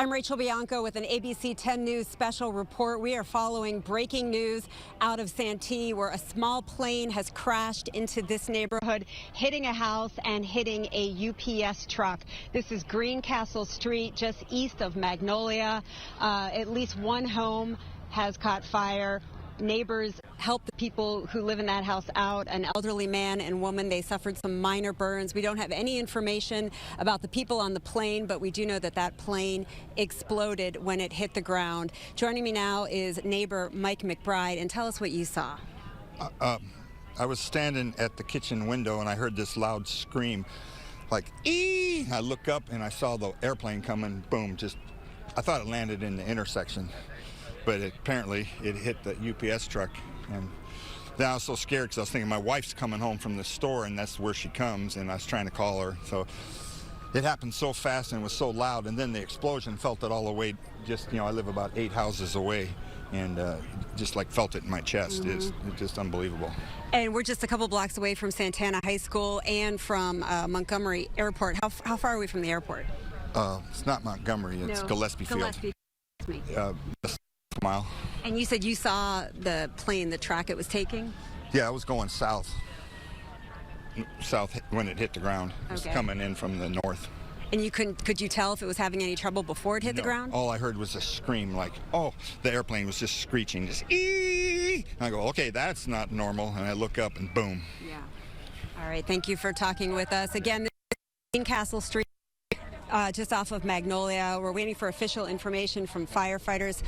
I'm Rachel Bianco with an ABC 10 News special report. We are following breaking news out of Santee, where a small plane has crashed into this neighborhood, hitting a house and hitting a UPS truck. This is Greencastle Street, just east of Magnolia. At least one home has caught fire. Neighbors helped the people who live in that house out, an elderly man and woman. They suffered some minor burns. We don't have any information about the people on the plane, but we do know that that plane exploded when it hit the ground. Joining me now is neighbor Mike McBride, and tell us what you saw. I was standing at the kitchen window and I heard this loud scream, like, "Ee!" I look up and I saw the airplane coming, boom, I thought it landed in the intersection. But apparently it hit the UPS truck, and then I was so scared because I was thinking my wife's coming home from the store and that's where she comes, and I was trying to call her. So it happened so fast and was so loud, and then the explosion felt it all the way. I live about 8 houses away, and just like felt it in my chest. It's just unbelievable. And we're just a couple blocks away from Santana High School and from Montgomery Airport. How far are we from the airport? It's not Montgomery, it's Gillespie Field. Mile. And you said you saw the plane, the track it was taking? Yeah, it was going south when it hit the ground. It was coming in from the north. And could you tell if it was having any trouble before it hit the ground? All I heard was a scream, like, oh, the airplane was just screeching, just ee! And I go, okay, that's not normal. And I look up and boom. Yeah. All right, thank you for talking with us. Again, this is Greencastle Street. Just off of Magnolia. We're waiting for official information from firefighters.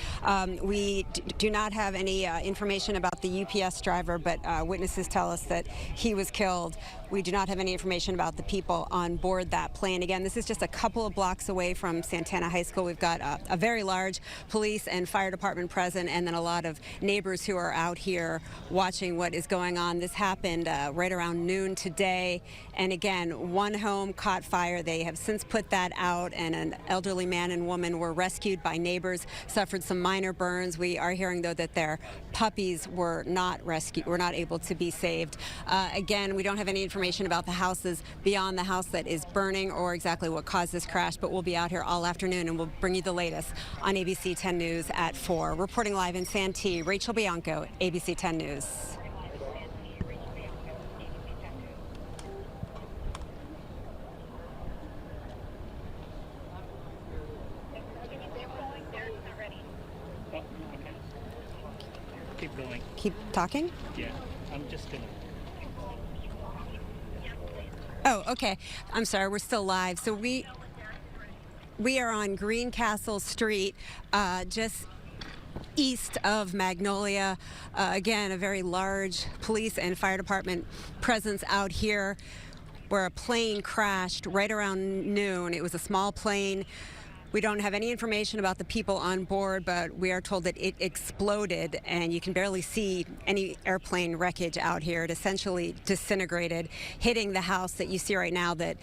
We do not have any information about the UPS driver, but witnesses tell us that he was killed. We do not have any information about the people on board that plane. Again, this is just a couple of blocks away from Santana High School. We've got a very large police and fire department present, and then a lot of neighbors who are out here watching what is going on. This happened right around noon today, and again, one home caught fire. They have since put that out, and an elderly man and woman were rescued by neighbors, suffered some minor burns. We are hearing, though, that their puppies were not rescued, were not able to be saved. Again, we don't have any information about the houses beyond the house that is burning or exactly what caused this crash, but we'll be out here all afternoon and we'll bring you the latest on ABC 10 News at 4. Reporting live in Santee, Rachel Bianco, ABC 10 News. Keep going. Keep talking? Yeah, I'm just gonna. Oh, okay. I'm sorry, we're still live. So we are on Greencastle Street, just east of Magnolia. Again, a very large police and fire department presence out here, where a plane crashed right around noon. It was a small plane. We don't have any information about the people on board, but we are told that it exploded, and you can barely see any airplane wreckage out here. It essentially disintegrated, hitting the house that you see right now that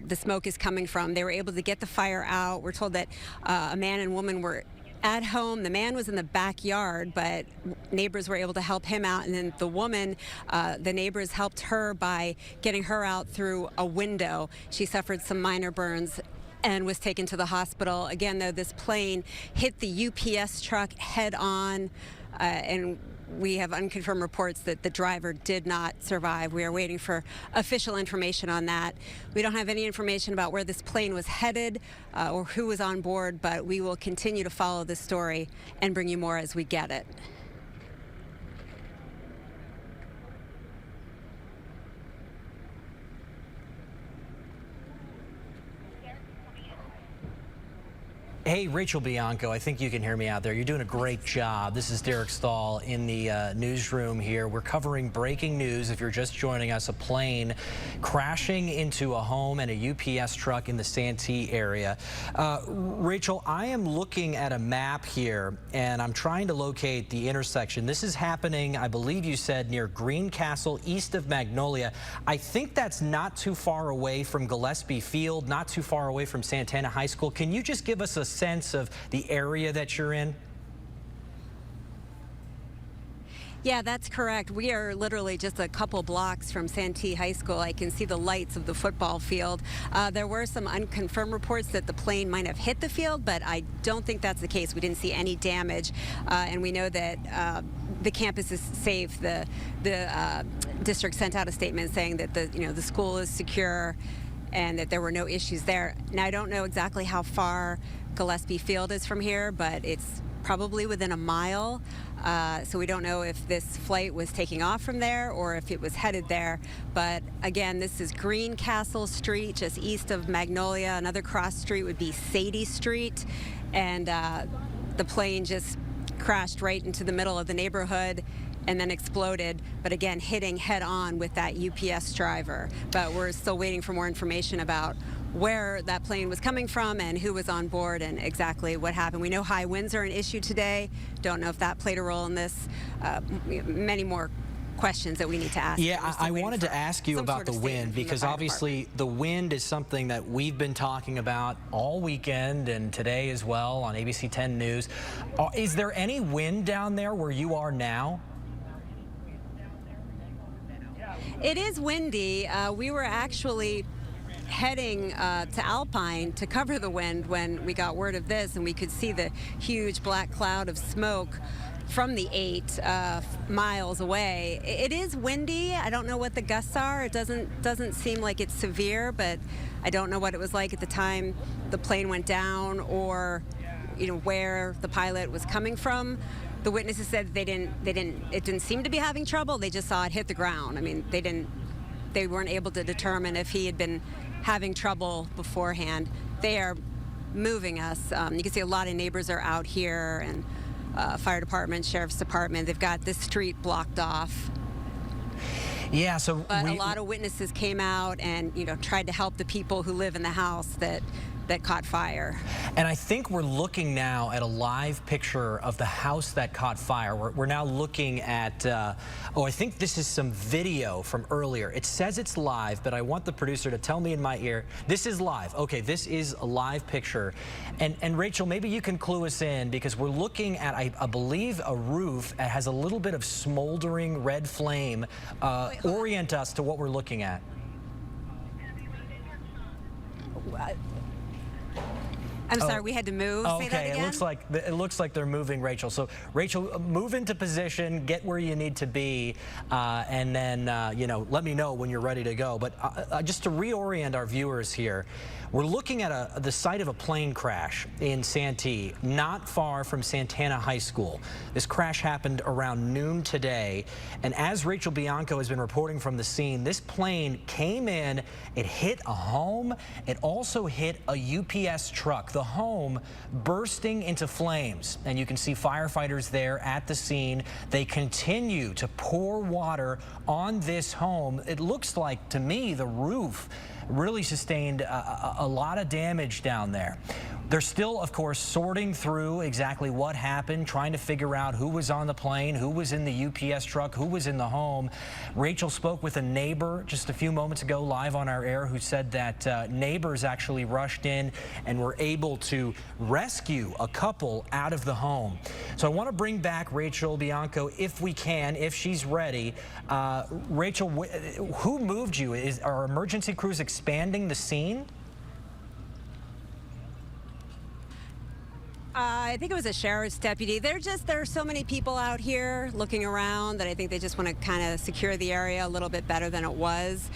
the smoke is coming from. They were able to get the fire out. We're told that a man and woman were at home. The man was in the backyard, but neighbors were able to help him out. And then the woman, the neighbors helped her by getting her out through a window. She suffered some minor burns and was taken to the hospital. Again, though, this plane hit the UPS truck head on, and we have unconfirmed reports that the driver did not survive. We are waiting for official information on that. We don't have any information about where this plane was headed or who was on board, but we will continue to follow this story and bring you more as we get it. Hey, Rachel Bianco, I think you can hear me out there. You're doing a great job. This is Derek Stahl in the newsroom here. We're covering breaking news. If you're just joining us, a plane crashing into a home and a UPS truck in the Santee area. Rachel, I am looking at a map here, and I'm trying to locate the intersection. This is happening, I believe you said, near Greencastle, east of Magnolia. I think that's not too far away from Gillespie Field, not too far away from Santana High School. Can you just give us a sense of the area that you're in? Yeah, that's correct. We are literally just a couple blocks from Santee High School. I can see the lights of the football field. There were some unconfirmed reports that the plane might have hit the field, but I don't think that's the case. We didn't see any damage, and we know that the campus is safe. The district sent out a statement saying that the school is secure and that there were no issues there. Now, I don't know exactly how far Gillespie Field is from here, but it's probably within a mile. So we don't know if this flight was taking off from there or if it was headed there. But again, this is Greencastle Street, just east of Magnolia. Another cross street would be Sadie Street. And the plane just crashed right into the middle of the neighborhood and then exploded, but again, hitting head on with that UPS driver. But we're still waiting for more information about where that plane was coming from and who was on board and exactly what happened. We know high winds are an issue today. Don't know if that played a role in this. Many more questions that we need to ask. Yeah, I wanted to ask you about the wind, because obviously the wind is something that we've been talking about all weekend and today as well on ABC 10 News. Is there any wind down there where you are now? It is windy. We were actually heading to Alpine to cover the wind when we got word of this, and we could see the huge black cloud of smoke from the 8 miles away. It is windy. I don't know what the gusts are. It doesn't seem like it's severe, but I don't know what it was like at the time the plane went down, or where the pilot was coming from. The witnesses said it didn't seem to be having trouble. They just saw it hit the ground. I mean, they weren't able to determine if he had been having trouble beforehand. They are moving us. You can see a lot of neighbors are out here, and fire department, sheriff's department. They've got this street blocked off. Yeah, but a lot of witnesses came out and tried to help the people who live in the house that caught fire. And I think we're looking now at a live picture of the house that caught fire. We're now looking at, I think this is some video from earlier. It says it's live, but I want the producer to tell me in my ear, this is live. Okay, this is a live picture. And Rachel, maybe you can clue us in, because we're looking at, I believe, a roof that has a little bit of smoldering red flame. Orient us to what we're looking at. I'm sorry, we had to move. Okay, say that again? it looks like they're moving, Rachel. So, Rachel, move into position, get where you need to be, and then let me know when you're ready to go. But just to reorient our viewers here, we're looking at the site of a plane crash in Santee, not far from Santana High School. This crash happened around noon today, and as Rachel Bianco has been reporting from the scene, this plane came in, it hit a home, it also hit a UPS truck. The home bursting into flames, and you can see firefighters there at the scene. They continue to pour water on this home. It looks like, to me, the roof really sustained a lot of damage down there. They're still, of course, sorting through exactly what happened, trying to figure out who was on the plane, who was in the UPS truck, who was in the home. Rachel spoke with a neighbor just a few moments ago live on our air, who said that neighbors actually rushed in and were able to rescue a couple out of the home. So I want to bring back Rachel Bianco if we can, if she's ready. Rachel, who moved you? Are emergency crews expanding the scene? I think it was a sheriff's deputy. There are so many people out here looking around that I think they just want to kind of secure the area a little bit better than it was.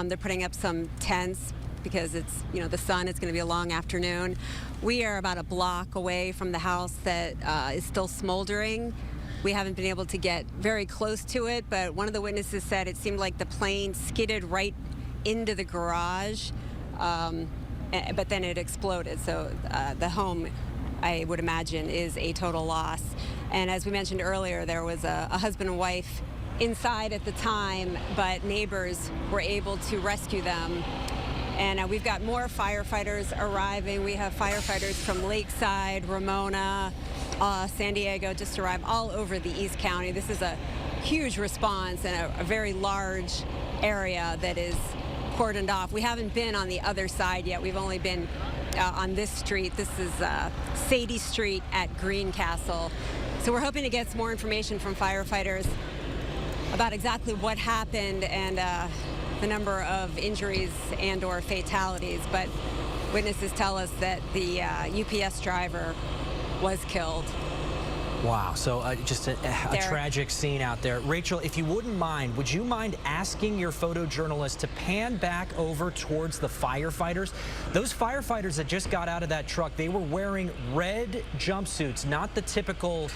They're putting up some tents because it's, the sun, it's going to be a long afternoon. We are about a block away from the house that is still smoldering. We haven't been able to get very close to it, but one of the witnesses said it seemed like the plane skidded right into the garage, but then it exploded. So the home, I would imagine, is a total loss. And as we mentioned earlier, there was a husband and wife inside at the time, but neighbors were able to rescue them. And we've got more firefighters arriving. We have firefighters from Lakeside, Ramona, San Diego just arrived, all over the East County. This is a huge response and a very large area that is cordoned off. We haven't been on the other side yet. We've only been on this street. This is Sadie Street at Greencastle. So we're hoping to get some more information from firefighters about exactly what happened and the number of injuries and/or fatalities. But witnesses tell us that the UPS driver was killed. Wow, so just a tragic scene out there. Rachel, if you wouldn't mind, would you mind asking your photojournalist to pan back over towards the firefighters? Those firefighters that just got out of that truck, they were wearing red jumpsuits, not the typical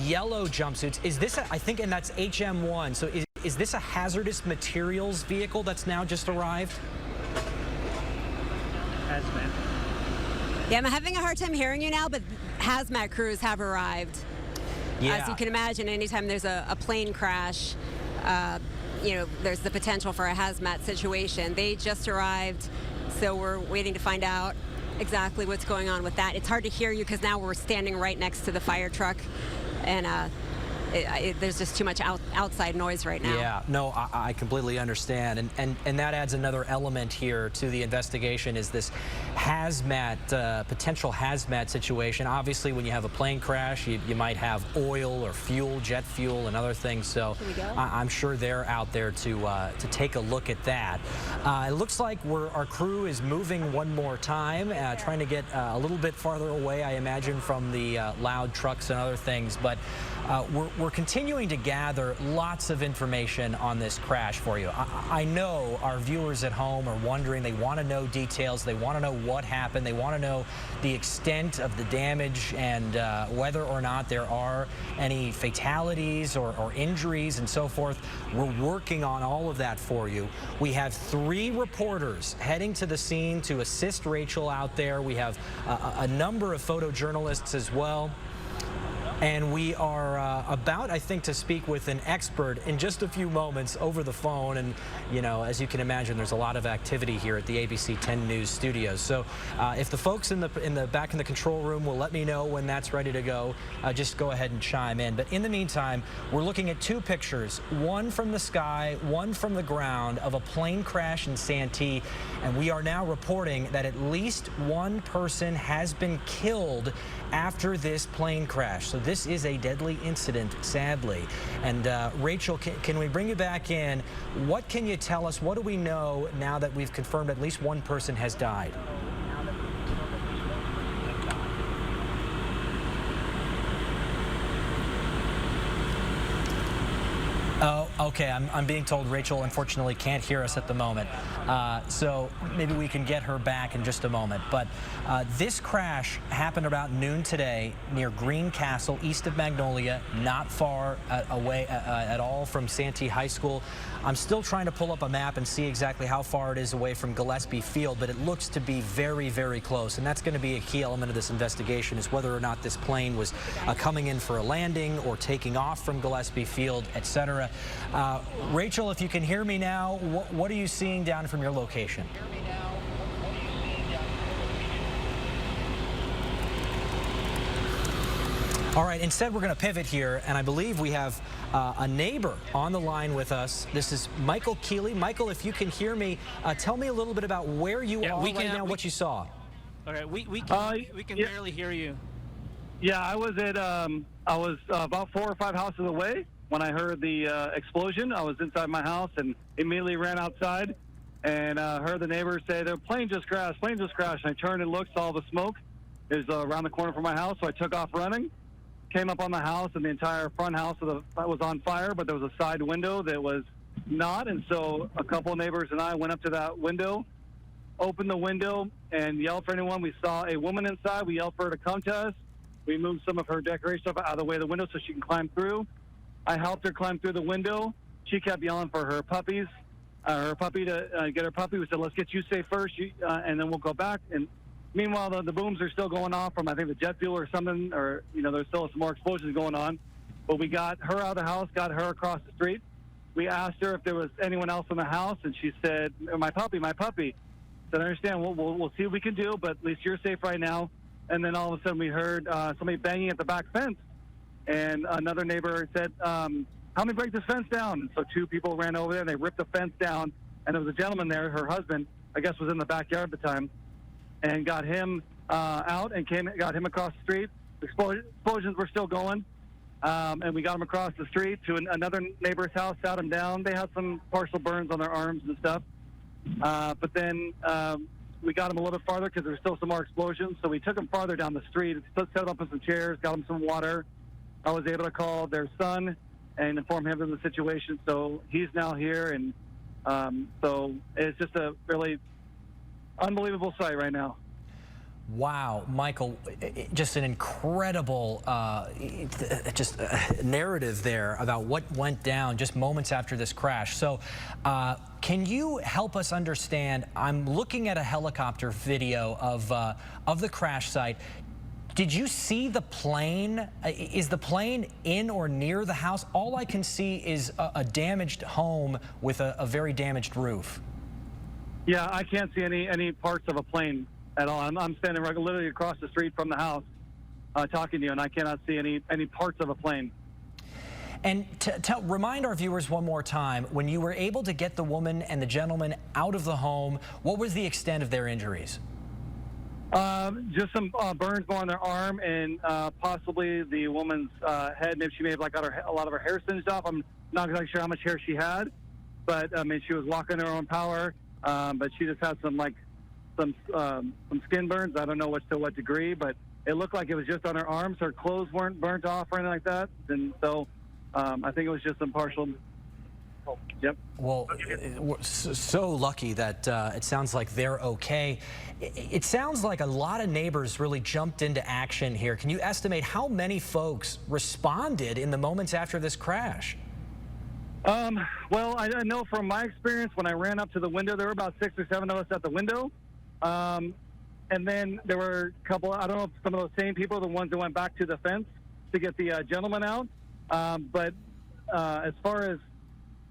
yellow jumpsuits. Is this, I think, and that's HM1, so is this a hazardous materials vehicle that's now just arrived? Hazmat. Yeah, I'm having a hard time hearing you now, but hazmat crews have arrived. Yeah. As you can imagine, anytime there's a plane crash, there's the potential for a hazmat situation. They just arrived, so we're waiting to find out exactly what's going on with that. It's hard to hear you because now we're standing right next to the fire truck, and there's just too much outside noise right now. Yeah, no, I completely understand. And that adds another element here to the investigation, is this hazmat, potential hazmat situation. Obviously, when you have a plane crash, you might have oil or fuel, jet fuel, and other things. So I'm sure they're out there to take a look at that. It looks like our crew is moving one more time, trying to get a little bit farther away, I imagine, from the loud trucks and other things. But we're continuing to gather lots of information on this crash for you. I know our viewers at home are wondering. They want to know details. They want to know what happened. They want to know the extent of the damage and whether or not there are any fatalities or injuries and so forth. We're working on all of that for you. We have 3 reporters heading to the scene to assist Rachel out there. We have a number of photojournalists as well. And we are about, I think, to speak with an expert in just a few moments over the phone. And, as you can imagine, there's a lot of activity here at the ABC 10 News studios. So if the folks in the back in the control room will let me know when that's ready to go, just go ahead and chime in. But in the meantime, we're looking at 2 pictures, one from the sky, one from the ground, of a plane crash in Santee. And we are now reporting that at least 1 person has been killed after this plane crash. So this is a deadly incident, sadly. And Rachel, can we bring you back in? What can you tell us? What do we know now that we've confirmed at least 1 person has died? Oh, okay. I'm being told Rachel, unfortunately, can't hear us at the moment. So maybe we can get her back in just a moment. But this crash happened about noon today near Green Castle, east of Magnolia, not far away at all from Santee High School. I'm still trying to pull up a map and see exactly how far it is away from Gillespie Field, but it looks to be very, very close. And that's going to be a key element of this investigation, is whether or not this plane was coming in for a landing or taking off from Gillespie Field, etc. Rachel, if you can hear me now, what are you seeing down from your location? All right, instead we're going to pivot here, and I believe we have a neighbor on the line with us. This is Michael Keeley. Michael, if you can hear me, tell me a little bit about where you are right now, what you saw. All right, we can barely hear you. Yeah, I was about 4 or 5 houses away when I heard the explosion. I was inside my house and immediately ran outside and heard the neighbors say, "The plane just crashed, plane just crashed." And I turned and looked, saw the smoke. It was around the corner from my house, so I took off running. Came up on the house, and the entire front house was on fire, but there was a side window that was not. And so a couple of neighbors and I went up to that window, opened the window, and yelled for anyone. We saw a woman inside. We yelled for her to come to us. We moved some of her decoration stuff out of the way of the window so she can climb through. I helped her climb through the window. She kept yelling for her puppies, to get her puppy. We said, "Let's get you safe first, and then we'll go back." And meanwhile, the booms are still going off from, I think, the jet fuel or something, or, there's still some more explosions going on. But we got her out of the house, got her across the street. We asked her if there was anyone else in the house, and she said, my puppy. I said, "I understand. We'll see what we can do, but at least you're safe right now." And then all of a sudden we heard somebody banging at the back fence. And another neighbor said, "Help me break this fence down." And so 2 people ran over there, and they ripped the fence down. And there was a gentleman there, her husband, I guess, was in the backyard at the time, and got him out and got him across the street. Explosions were still going. And we got them across the street to another neighbor's house, sat them down. They had some partial burns on their arms and stuff. But then we got them a little bit farther because there were still some more explosions. So we took them farther down the street, set them up in some chairs, got them some water. I was able to call their son and inform him of the situation. So he's now here. And so it's just a really unbelievable sight right now. Wow, Michael, just an incredible narrative there about what went down just moments after this crash. So can you help us understand, I'm looking at a helicopter video of the crash site. Did you see the plane? Is the plane in or near the house? All I can see is a damaged home with a very damaged roof. Yeah, I can't see any parts of a plane at all. I'm standing literally across the street from the house talking to you, and I cannot see any parts of a plane. And remind our viewers one more time, when you were able to get the woman and the gentleman out of the home, what was the extent of their injuries? Just some burns more on their arm and possibly the woman's head. Maybe she may have got a lot of her hair singed off. I'm not exactly sure how much hair she had, but I mean, she was walking her own power, but she just had some skin burns. I don't know to what degree, but it looked like it was just on her arms. Her clothes weren't burnt off or anything like that, and so I think it was just some partial. Yep. Well, we're so lucky that it sounds like they're okay. It sounds like a lot of neighbors really jumped into action here. Can you estimate how many folks responded in the moments after this crash? Well, I know from my experience, when I ran up to the window, there were about 6 or 7 of us at the window. And then there were a couple, I don't know if some of those same people are the ones that went back to the fence to get the gentleman out. But as far as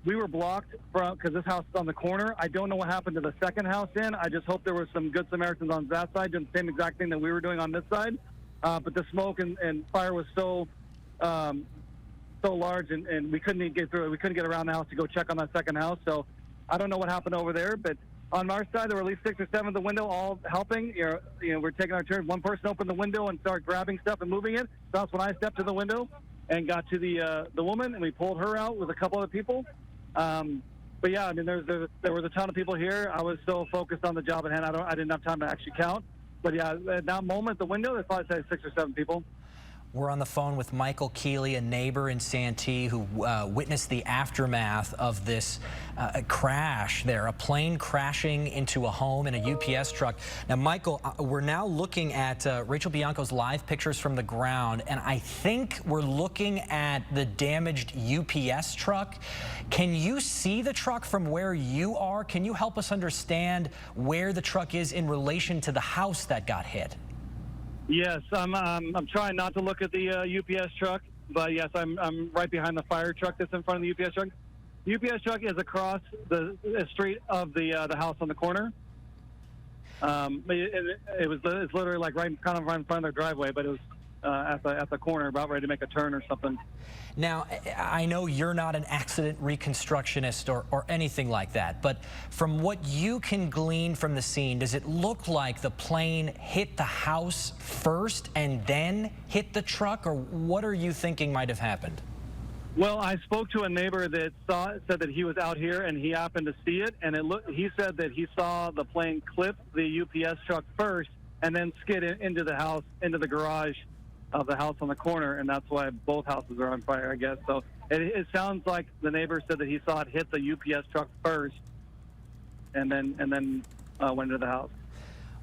we were blocked from, because this house is on the corner, I don't know what happened to the second house in. I just hope there were some good Samaritans on that side doing the same exact thing that we were doing on this side. But the smoke and fire was so large, and we couldn't even get through it. We couldn't get around the house to go check on that second house. So I don't know what happened over there, but on our side, there were at least 6 or 7 at the window, all helping. You know, we're taking our turn. One person opened the window and started grabbing stuff and moving it. So that's when I stepped to the window and got to the woman, and we pulled her out with a couple other people. But yeah, I mean, there was a ton of people here. I was so focused on the job at hand, I didn't have time to actually count. But yeah, at that moment, the window, there's probably 6 or 7 people. We're on the phone with Michael Keeley, a neighbor in Santee who witnessed the aftermath of this crash there, a plane crashing into a home in a UPS truck. Now, Michael, we're now looking at Rachel Bianco's live pictures from the ground, and I think we're looking at the damaged UPS truck. Can you see the truck from where you are? Can you help us understand where the truck is in relation to the house that got hit? Yes, I'm trying not to look at the UPS truck, but yes, I'm right behind the fire truck that's in front of the UPS truck. The UPS truck is across the street of the house on the corner. It's literally like right in front of their driveway, but it was at the corner, about ready to make a turn or something. Now, I know you're not an accident reconstructionist or anything like that, but from what you can glean from the scene, does it look like the plane hit the house first and then hit the truck, or what are you thinking might have happened? Well, I spoke to a neighbor that said that he was out here and he happened to see it, and he said that he saw the plane clip the UPS truck first and then skid into the house, into the garage of the house on the corner, and that's why both houses are on fire, I guess. So it sounds like the neighbor said that he saw it hit the UPS truck first and then went into the house.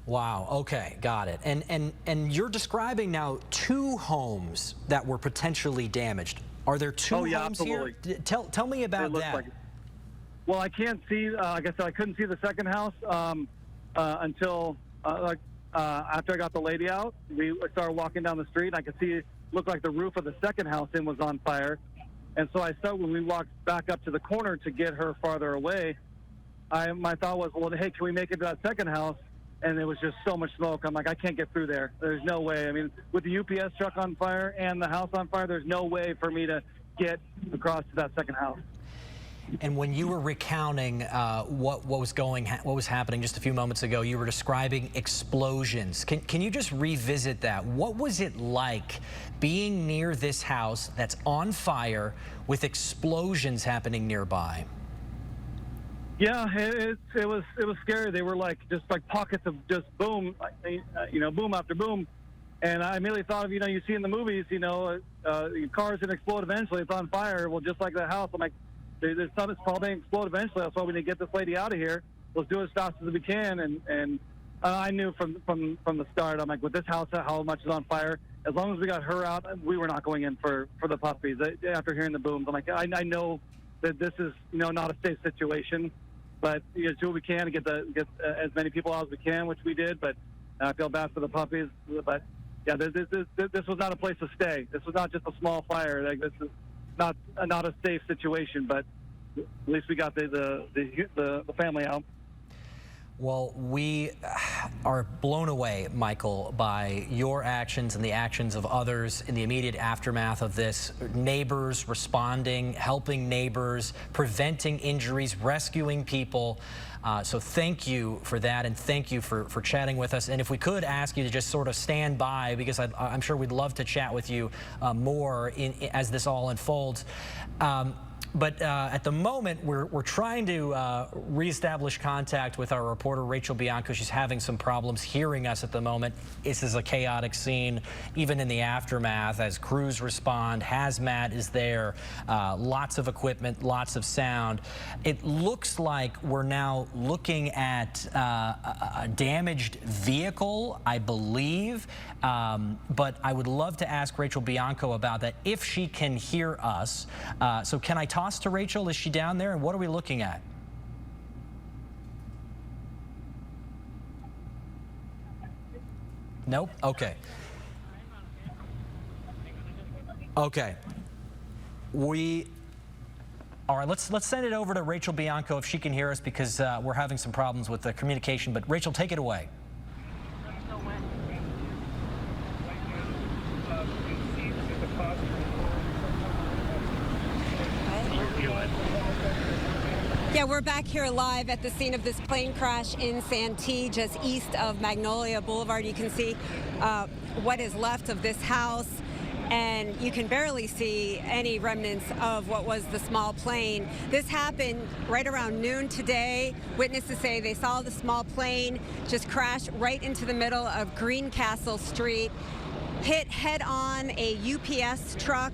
Wow. Okay, got it. And you're describing now 2 homes that were potentially damaged. Are there 2 homes absolutely. Here? Tell me about that. Like, well, I can't see. Like I said, I couldn't see the second house until after I got the lady out. We started walking down the street, and I could see it looked like the roof of the second house in was on fire. And so I thought when we walked back up to the corner to get her farther away, my thought was, well, hey, can we make it to that second house? And there was just so much smoke. I'm like, I can't get through there. There's no way. I mean, with the UPS truck on fire and the house on fire, there's no way for me to get across to that second house. And when you were recounting what was happening just a few moments ago, you were describing explosions. Can you just revisit that? What was it like being near this house that's on fire with explosions happening nearby? Yeah, it was scary. They were just like pockets of just boom, boom after boom. And I immediately thought of, you see in the movies, cars can explode eventually. It's on fire. Well, just like the house, I'm like, there's something. It's probably going to explode eventually. That's why we need to get this lady out of here. Let's do it as fast as we can. And I knew from the start, I'm like, with this house, how much is on fire? As long as we got her out, we were not going in for the puppies. After hearing the booms, I'm like, I know that this is, not a safe situation, but do what we can to get as many people out as we can, which we did. But I feel bad for the puppies. But yeah, this was not a place to stay. This was not just a small fire. Like, this is not a safe situation. But at least we got the family out. Well, we are blown away, Michael, by your actions and the actions of others in the immediate aftermath of this. Neighbors responding, helping neighbors, preventing injuries, rescuing people. So thank you for that, and thank you for chatting with us. And if we could ask you to just sort of stand by, because I'm sure we'd love to chat with you more as this all unfolds. But at the moment, we're trying to reestablish contact with our reporter, Rachel Bianco. She's having some problems hearing us at the moment. This is a chaotic scene, even in the aftermath, as crews respond. Hazmat is there, lots of equipment, lots of sound. It looks like we're now looking at a damaged vehicle, I believe. But I would love to ask Rachel Bianco about that, if she can hear us. So can I toss to Rachel? Is she down there? And what are we looking at? Nope. Okay. Okay. All right, let's send it over to Rachel Bianco if she can hear us, because we're having some problems with the communication. But Rachel, take it away. Yeah, we're back here live at the scene of this plane crash in Santee, just east of Magnolia Boulevard. You can see what is left of this house, and you can barely see any remnants of what was the small plane. This happened right around noon today. Witnesses say they saw the small plane just crash right into the middle of Greencastle Street, hit head-on a UPS truck.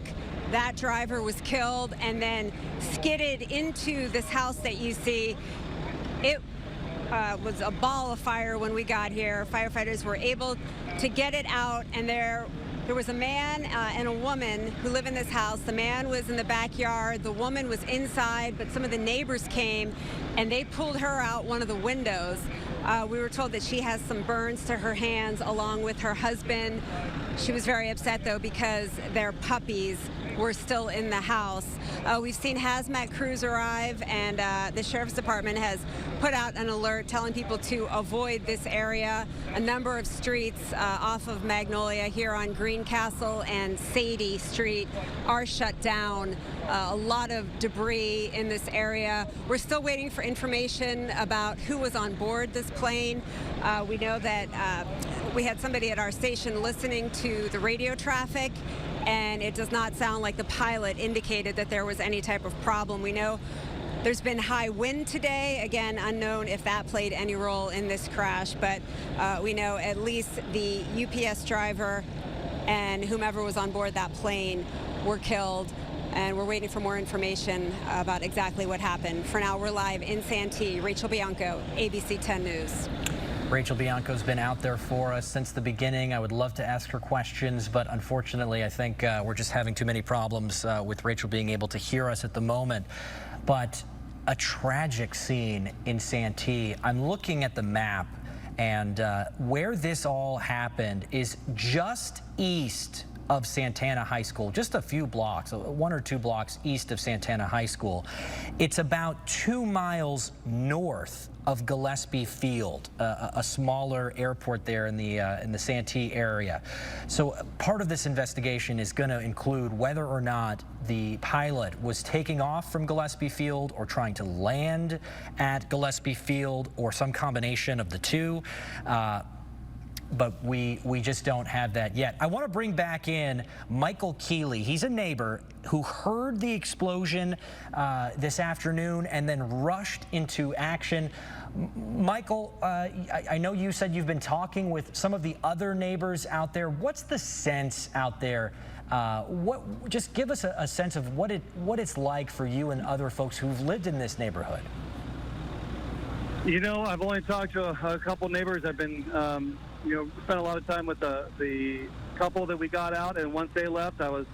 That driver was killed and then skidded into this house that you see. It was a ball of fire when we got here. Firefighters were able to get it out, and there was a man and a woman who live in this house. The man was in the backyard. The woman was inside, but some of the neighbors came and they pulled her out one of the windows. We were told that she has some burns to her hands along with her husband. She was very upset, though, because their puppies were still in the house. We've seen hazmat crews arrive, and the Sheriff's Department has put out an alert telling people to avoid this area. A number of streets off of Magnolia here on Greencastle and Sadie Street are shut down. A lot of debris in this area. We're still waiting for information about who was on board this plane. We know that we had somebody at our station listening to the radio traffic, and it does not sound like the pilot indicated that there was any type of problem. We know there's been high wind today. Again, unknown if that played any role in this crash, but we know at least the UPS driver and whomever was on board that plane were killed, and we're waiting for more information about exactly what happened. For now, we're live in Santee. Rachel Bianco, ABC 10 News. Rachel Bianco's been out there for us since the beginning. I would love to ask her questions, but unfortunately, I think we're just having too many problems with Rachel being able to hear us at the moment. But a tragic scene in Santee. I'm looking at the map, and where this all happened is just east of Santana High School, just a few blocks, 1 or 2 blocks east of Santana High School. It's about 2 miles north of Gillespie Field, a smaller airport there in the Santee area. So part of this investigation is going to include whether or not the pilot was taking off from Gillespie Field or trying to land at Gillespie Field, or some combination of the two. But we just don't have that yet. I want to bring back in Michael Keeley. He's a neighbor who heard the explosion this afternoon and then rushed into action. Michael, I know you said you've been talking with some of the other neighbors out there. What's the sense out there? Just give us a sense of what it's like for you and other folks who've lived in this neighborhood. You know, I've only talked to a couple neighbors. I've been, spent a lot of time with the couple that we got out, and once they left, I was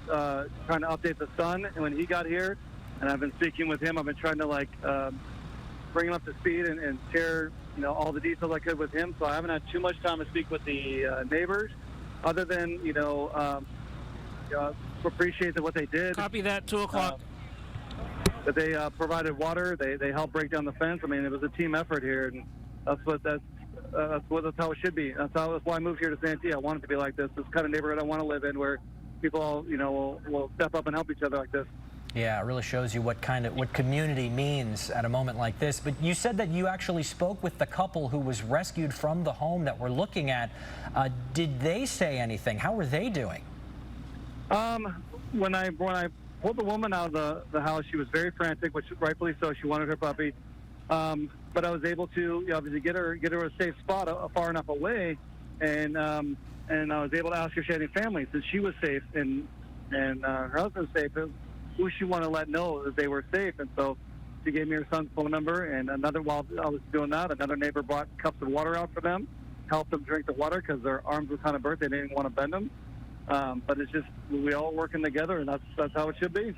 trying to update the son. And when he got here, and I've been speaking with him, I've been trying to bring him up to speed and share all the details I could with him. So I haven't had too much time to speak with the neighbors, other than appreciate what they did. Copy that. 2 o'clock. That they provided water. They helped break down the fence. I mean, it was a team effort here, and that's how it should be. That's why I moved here to Santee. I want it to be like this. This kind of neighborhood I want to live in, where people all will step up and help each other like this. Yeah, it really shows you what community means at a moment like this. But you said that you actually spoke with the couple who was rescued from the home that we're looking at. Did they say anything? How were they doing? When I pulled the woman out of the house, she was very frantic, which rightfully so. She wanted her puppy. But I was able to obviously get her a safe spot far enough away, and I was able to ask her if she had any family, since she was safe and her husband was safe. Who she wanted to let know that they were safe, and so she gave me her son's phone number. And while I was doing that, another neighbor brought cups of water out for them, helped them drink the water because their arms were kind of burnt. They didn't want to bend them. But it's just we all working together, and that's how it should be.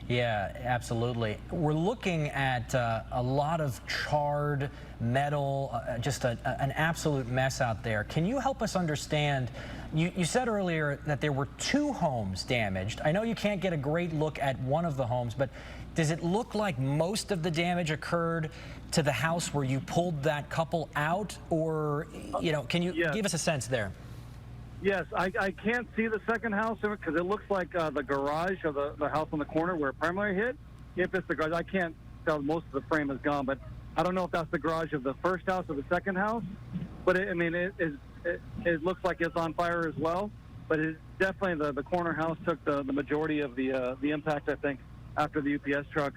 Yeah, absolutely. We're looking at a lot of charred metal, just an absolute mess out there. Can you help us understand? You said earlier that there were 2 homes damaged. I know you can't get a great look at one of the homes, but does it look like most of the damage occurred to the house where you pulled that couple out, or can you give us a sense there? Yes, I can't see the second house because it looks like the garage of the house on the corner where primary hit. If it's the garage, I can't tell. Most of the frame is gone, but I don't know if that's the garage of the first house or the second house. But it looks like it's on fire as well. But it's definitely the corner house took the majority of the impact, I think, after the UPS truck.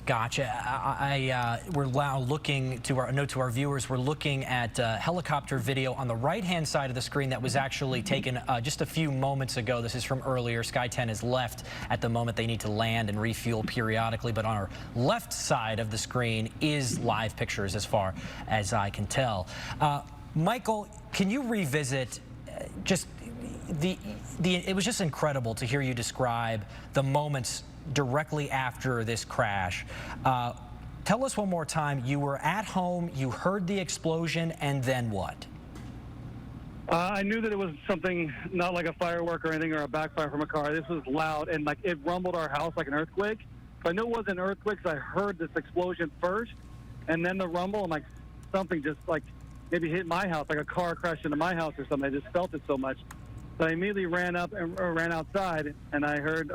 Gotcha. We're now looking to our viewers. We're looking at helicopter video on the right-hand side of the screen that was actually taken just a few moments ago. This is from earlier. Sky 10 is left at the moment. They need to land and refuel periodically. But on our left side of the screen is live pictures, as far as I can tell. Michael, can you revisit just it was just incredible to hear you describe the moments directly after this crash. Tell us one more time, you were at home, you heard the explosion, and then what? I knew that it was something not like a firework or anything, or a backfire from a car. This was loud, and it rumbled our house like an earthquake. So I knew it wasn't an earthquake because I heard this explosion first, and then the rumble, and something just maybe hit my house, like a car crashed into my house or something. I just felt it so much. So I immediately ran up and ran outside, and I heard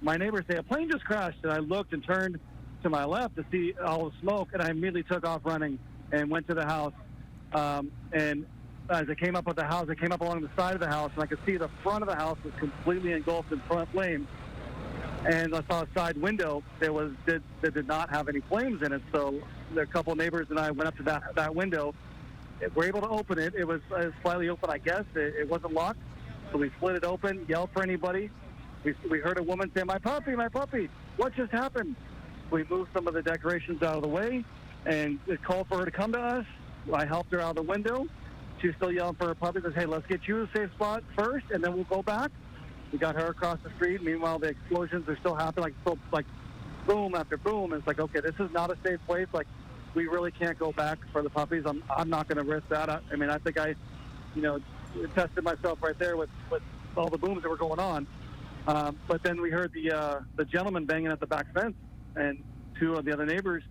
my neighbor say, "A plane just crashed." And I looked and turned to my left to see all the smoke, and I immediately took off running and went to the house. And as I came up with the house, I came up along the side of the house, and I could see the front of the house was completely engulfed in flames. And I saw a side window that did not have any flames in it. So a couple neighbors and I went up to that window. We're able to open it. It was slightly open, I guess. It wasn't locked. So we split it open, yelled for anybody. We heard a woman say, my puppy, what just happened?" We moved some of the decorations out of the way and called for her to come to us. I helped her out of the window. She was still yelling for her puppy. Says, "Hey, let's get you a safe spot first, and then we'll go back." We got her across the street. Meanwhile, the explosions are still happening, like boom after boom. It's like, okay, this is not a safe place. We really can't go back for the puppies. I'm not going to risk that. I think I tested myself right there with all the booms that were going on. But then we heard the gentleman banging at the back fence, and 2 of the other neighbors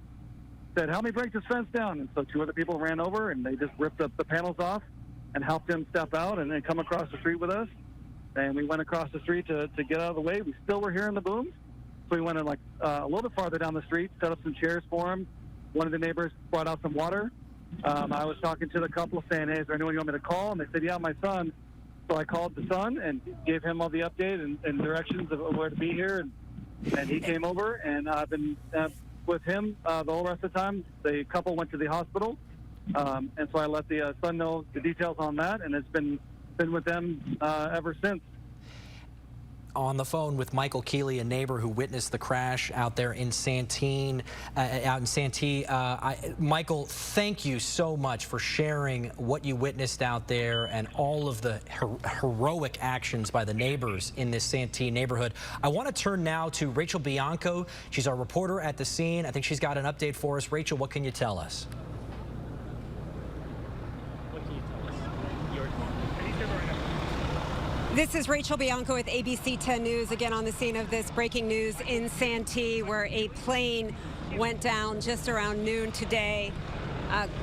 said, "Help me break this fence down." And so 2 other people ran over, and they just ripped up the panels off and helped him step out and then come across the street with us. And we went across the street to get out of the way. We still were hearing the booms. So we went in a little bit farther down the street, set up some chairs for him. One of the neighbors brought out some water. I was talking to the couple saying, "Hey, is there anyone you want me to call?" And they said, "Yeah, my son." So I called the son and gave him all the update and directions of where to be here. And he came over, and I've been with him the whole rest of the time. The couple went to the hospital. And so I let the son know the details on that, and it's been with them ever since. On the phone with Michael Keeley, a neighbor who witnessed the crash out there in Santee. Michael, thank you so much for sharing what you witnessed out there and all of the heroic actions by the neighbors in this Santee neighborhood. I want to turn now to Rachel Bianco. She's our reporter at the scene. I think she's got an update for us. Rachel, what can you tell us? This is Rachel Bianco with ABC 10 News, again on the scene of this breaking news in Santee, where a plane went down just around noon today,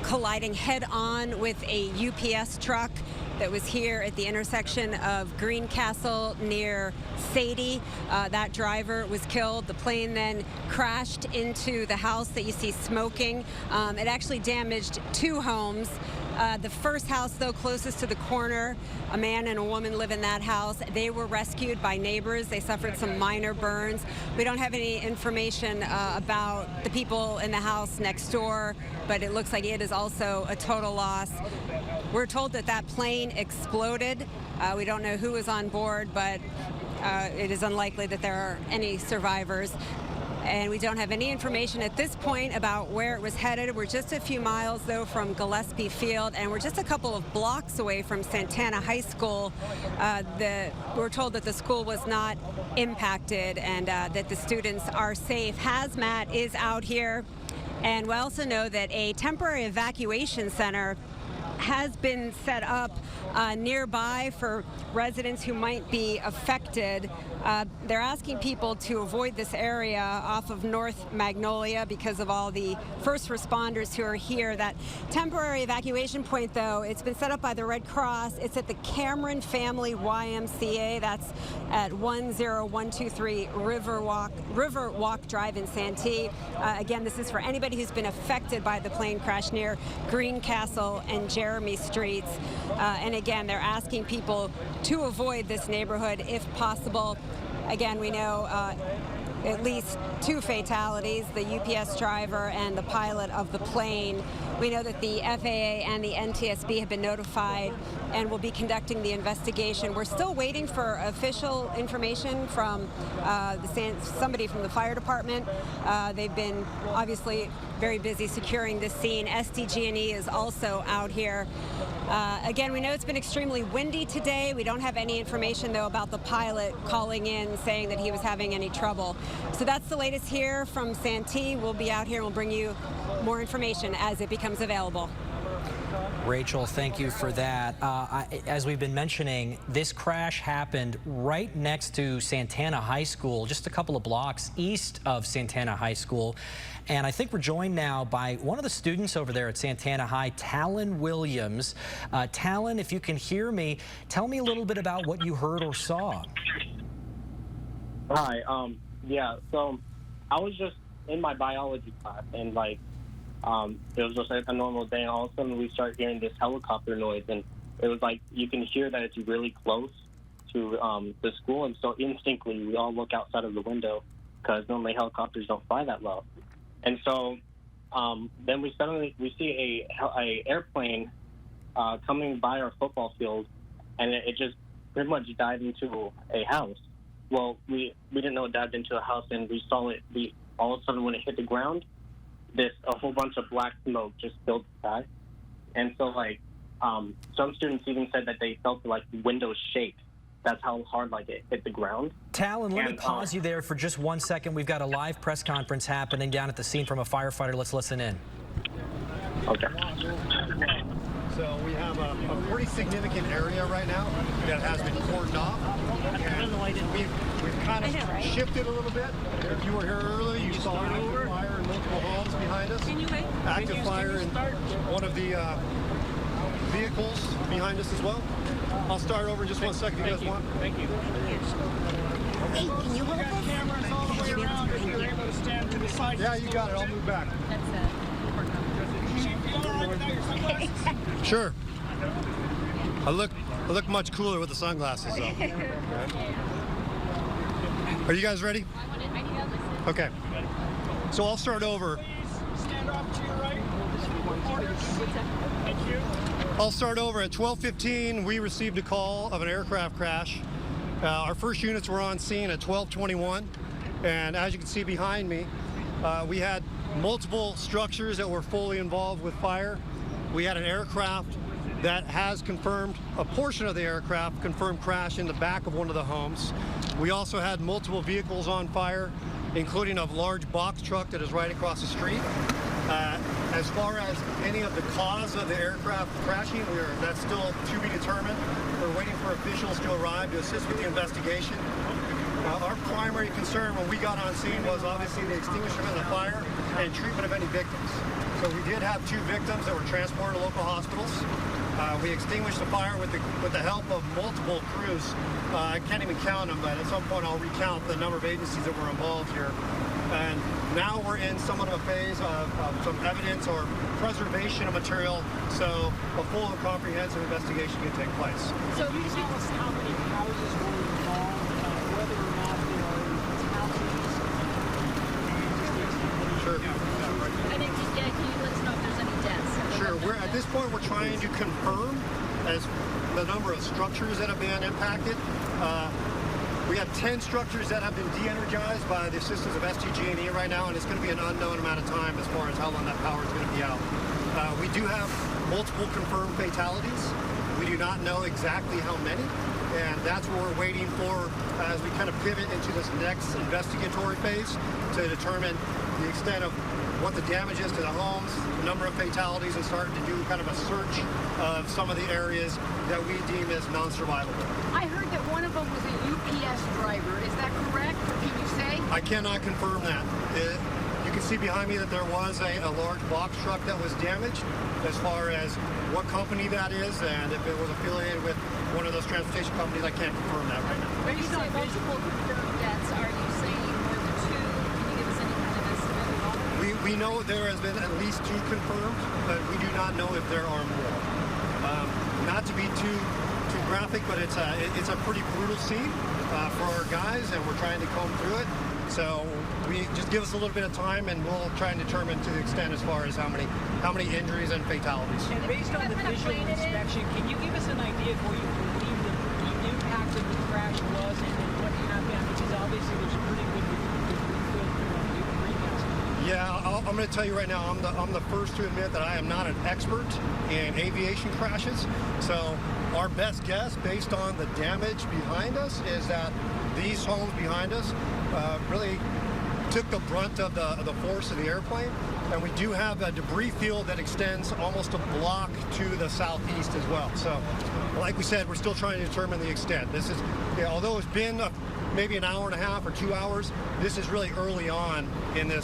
colliding head-on with a UPS truck that was here at the intersection of Greencastle near Santee. That driver was killed. The plane then crashed into the house that you see smoking. It actually damaged 2 homes. The first house, though, closest to the corner, a man and a woman live in that house. They were rescued by neighbors. They suffered some minor burns. We don't have any information about the people in the house next door, but it looks like it is also a total loss. We're told that that plane exploded. We don't know who was on board, but it is unlikely that there are any survivors. And we don't have any information at this point about where it was headed. We're just a few miles, though, from Gillespie Field, and we're just a couple of blocks away from Santana High School. We're told that the school was not impacted and that the students are safe. Hazmat is out here, and we also know that a temporary evacuation center has been set up nearby for residents who might be affected. They're asking people to avoid this area off of North Magnolia because of all the first responders who are here. That temporary evacuation point, though, it's been set up by the Red Cross. It's at the Cameron Family YMCA. That's at 10123 River Walk Drive in Santee. Again, this is for anybody who's been affected by the plane crash near Greencastle and Jeremy Streets. And again, they're asking people to avoid this neighborhood if possible. Again, we know at least 2 fatalities, the UPS driver and the pilot of the plane. We know that the FAA and the NTSB have been notified and will be conducting the investigation. We're still waiting for official information from somebody from the fire department. They've been obviously very busy securing this scene. SDG&E is also out here. Again, we know it's been extremely windy today. We don't have any information, though, about the pilot calling in saying that he was having any trouble. So that's the latest here from Santee. We'll be out here and we'll bring you more information as it becomes available. Rachel, thank you for that. As we've been mentioning, this crash happened right next to Santana High School, just a couple of blocks east of Santana High School. And I think we're joined now by one of the students over there at Santana High, Talon Williams. Talon, if you can hear me, tell me a little bit about what you heard or saw. Hi. Yeah, so I was just in my biology class, and it was just like a normal day, and all of a sudden we start hearing this helicopter noise, and it was like you can hear that it's really close to the school, and so instinctively we all look outside of the window because normally helicopters don't fly that low. And so then we see a airplane coming by our football field, and it just pretty much dived into a house. Well, we didn't know it dived into a house, and we saw it. All of a sudden, when it hit the ground, a whole bunch of black smoke just filled the sky. And so, some students even said that they felt the windows shake. That's how hard it hit the ground. Talon, let me pause you there for just 1 second. We've got a live press conference happening down at the scene from a firefighter. Let's listen in. Okay. So we have a pretty significant area right now that has been cordoned off. And we've kind of shifted a little bit. If you were here earlier, you saw a fire and look multiple homes behind us. Active fire in one of the vehicles behind us as well. I'll start over in just 1 second if you guys want. Thank you. Hey, can you hold this? Cameras all the way around if you're able to stand to the side. Yeah, you got it. I'll move back. That's Sure. I look much cooler with the sunglasses though. Are you guys ready? Okay. So I'll start over. Stand off to your right. Thank you. I'll start over at 12:15. We received a call of an aircraft crash. Our first units were on scene at 12:21, and as you can see behind me, we had multiple structures that were fully involved with fire. We had an aircraft that has confirmed, a portion of the aircraft confirmed crash in the back of one of the homes. We also had multiple vehicles on fire, including a large box truck that is right across the street. As far as any of the cause of the aircraft crashing, that's still to be determined. We're waiting for officials to arrive to assist with the investigation. Our primary concern when we got on scene was obviously the extinguishment of the fire and treatment of any victims. So we did have 2 victims that were transported to local hospitals. We extinguished the fire with the help of multiple crews. I can't even count them, but at some point I'll recount the number of agencies that were involved here. And now we're in somewhat of a phase of some evidence or preservation of material, so a full and comprehensive investigation can take place. So can you tell us how many houses were involved, whether or not there are fatalities? Sure. And then, can you let us know if there's any deaths? Sure. At this point, we're trying to confirm as the number of structures that have been impacted. We have 10 structures that have been de-energized by the assistance of STG&E right now, and it's going to be an unknown amount of time as far as how long that power is going to be out. We do have multiple confirmed fatalities. We do not know exactly how many, and that's what we're waiting for as we kind of pivot into this next investigatory phase to determine the extent of what the damage is to the homes, the number of fatalities, and start to do kind of a search of some of the areas that we deem as non-survivable. I heard that one of them was a UPS driver. Is that correct? Or can you say? I cannot confirm that. You can see behind me that there was a large box truck that was damaged. As far as what company that is and if it was affiliated with one of those transportation companies, I can't confirm that right now. When you say multiple confirmed deaths, are you saying more than 2? Can you give us any kind of estimate at all? We know there has been at least 2 confirmed, but we do not know if there are more. Not to be too graphic, but it's a pretty brutal scene for our guys, and we're trying to comb through it. So we just give us a little bit of time, and we'll try and determine to the extent as far as how many injuries and fatalities. And based on the visual inspection, can you give us an idea of where you believe the impact of the crash was and what happened? Because obviously there's a pretty good greenhouse. Yeah, I'm going to tell you right now, I'm the first to admit that I am not an expert in aviation crashes. So our best guess, based on the damage behind us, is that these homes behind us really took the brunt of the force of the airplane. And we do have a debris field that extends almost a block to the southeast as well. So, like we said, we're still trying to determine the extent. This is, although it's been maybe an hour and a half or 2 hours, this is really early on in the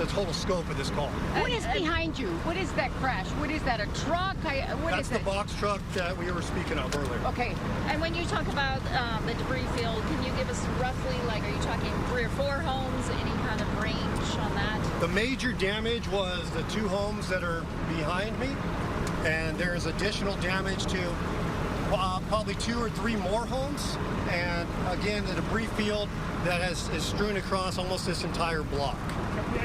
total scope of this call. What is behind you? What is that crash? What is that, a truck? That's the box truck that we were speaking of earlier. Okay. And when you talk about the debris field, can you give us roughly, like, are you talking 3 or 4 homes? Any kind of range on that? The major damage was the 2 homes that are behind me, and there's additional damage to probably 2 or 3 more homes, and again the debris field that is strewn across almost this entire block.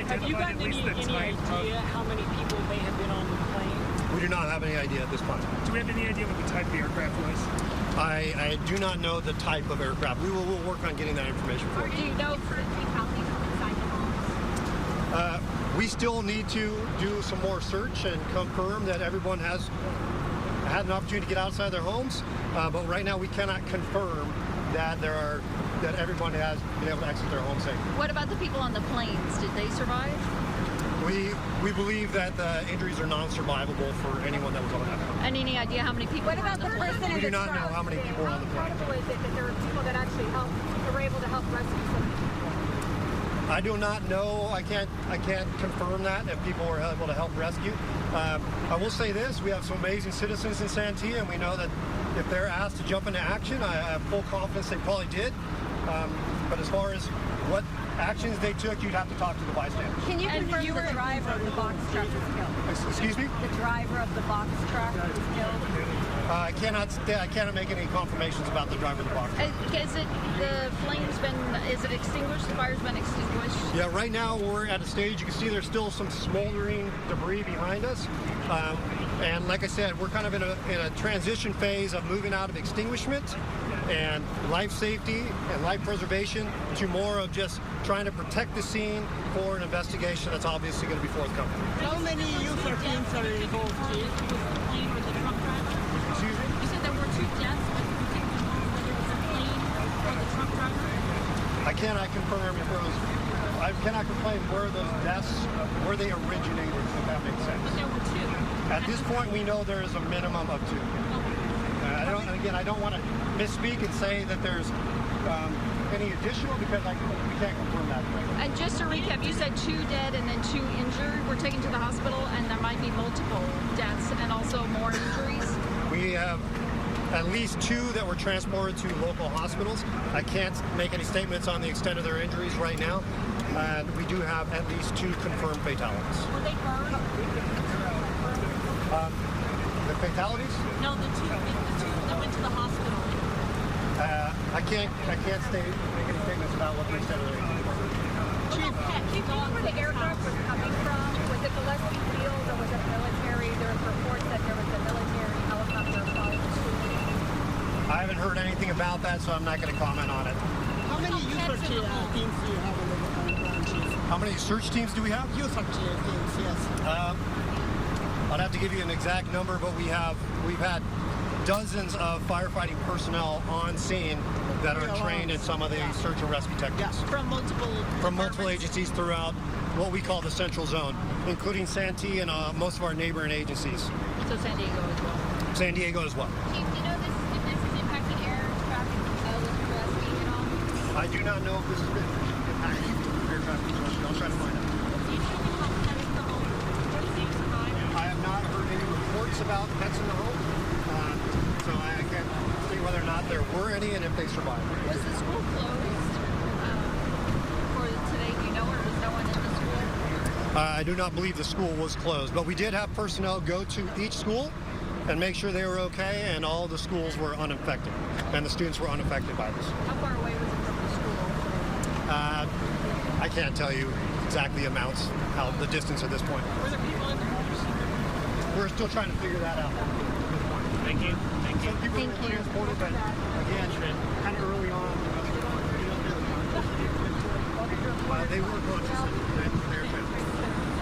Have you gotten any idea how many people may have been on the plane? We do not have any idea at this point. Do we have any idea what the type of aircraft was? I do not know the type of aircraft. We'll work on getting that information for you. Do you know for fatalities inside the homes? We still need to do some more search and confirm that everyone has had an opportunity to get outside their homes, but right now we cannot confirm that everyone has been able to exit their home safe. What about the people on the planes? Did they survive? We believe that the injuries are non-survivable for anyone that was on that plane. And any idea how many people were on the plane? We do not know how many people were on the plane. How incredible is it that there were people that actually were able to help rescue so many people? I do not know. I can't confirm that if people were able to help rescue. I will say this: we have some amazing citizens in Santee, and we know that if they're asked to jump into action, I have full confidence they probably did. But as far as what actions they took, you'd have to talk to the bystanders. Can you confirm the driver of the box truck was killed? Excuse me? The driver of the box truck was killed? I cannot make any confirmations about the driver of the box truck. Is it extinguished? The fire's been extinguished? Yeah, right now we're at a stage, you can see there's still some smoldering debris behind us. And like I said, we're kind of in a transition phase of moving out of extinguishment and life safety and life preservation to more of just trying to protect the scene for an investigation that's obviously going to be forthcoming. How many user teams are involved, Chief? Excuse me? You said there were 2 deaths, but you can't confirm whether it was a plane or the truck driver? I cannot confirm if there was. I cannot confirm where those deaths, where they originated, if that makes sense. But there were 2. At this point, we know there is a minimum of 2. I don't want to misspeak and say that there's any additional because we can't confirm that. And just to recap, you said 2 dead and then 2 injured were taken to the hospital, and there might be multiple deaths and also more injuries? We have at least 2 that were transported to local hospitals. I can't make any statements on the extent of their injuries right now. And we do have at least 2 confirmed fatalities. Were they burned? The fatalities? No, the two that went to the hospital. I can't make any statements about what the extent of their injuries were. Chief, do you know where the aircraft was coming from? Was it Gillespie Field or was it military? There was reports that there was a military helicopter following the shooting. I haven't heard anything about that, so I'm not going to comment on it. How many user teams do you have on the ground, Chief? How many search teams do we have? User teams, yes. I'd have to give you an exact number, but we've had dozens of firefighting personnel on scene that are trained in some of the search and rescue techniques. From multiple agencies throughout what we call the Central Zone, including Santee and most of our neighboring agencies. So San Diego as well. San Diego as well. Chief, do you know if this has impacted air traffic with Gillespie at all? I do not know if this has been impacting air traffic. I'll try to find out. I have not heard any reports about pets in the home, so I can't say whether or not there were any and if they survived. Was the school closed for today? Do you know, or was no one in the school? I do not believe the school was closed, but we did have personnel go to each school and make sure they were okay, and all the schools were unaffected, and the students were unaffected by this. How far away was it from the school? I can't tell you exactly amounts, the distance at this point. Were there people in there? We're still trying to figure that out. Thank you. Thank you. Some people were transported, but again, kind of early on, they were conscious.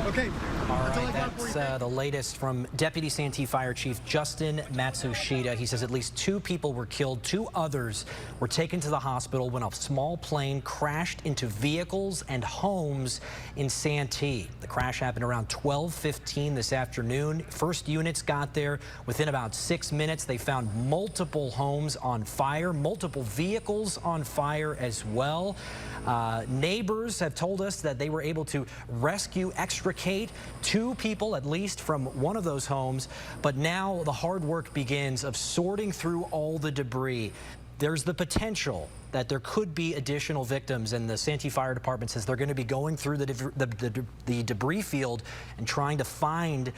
Okay. All right, that's the latest from Deputy Santee Fire Chief Justin Matsushita. He says at least 2 people were killed. 2 others were taken to the hospital when a small plane crashed into vehicles and homes in Santee. The crash happened around 12:15 this afternoon. First units got there. Within about 6 minutes, they found multiple homes on fire, multiple vehicles on fire as well. Neighbors have told us that they were able to extricate 2 people at least from one of those homes, but now the hard work begins of sorting through all the debris. There's the potential that there could be additional victims, and the Santee Fire Department says they're going to be going through the debris field and trying to find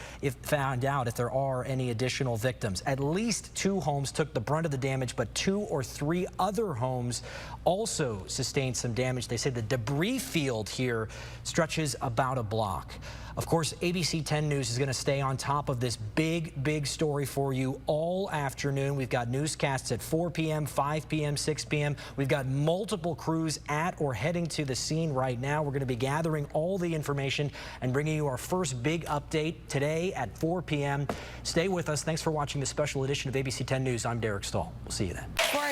out if there are any additional victims. At least 2 homes took the brunt of the damage, but 2 or 3 other homes also sustained some damage. They say the debris field here stretches about a block. Of course, ABC 10 News is going to stay on top of this big story for you all afternoon. We've got newscasts at 4 p.m., 5 p.m., 6 p.m. We've got multiple crews at or heading to the scene right now. We're going to be gathering all the information and bringing you our first big update today at 4 p.m. Stay with us. Thanks for watching this special edition of ABC 10 News. I'm Derek Stahl. We'll see you then.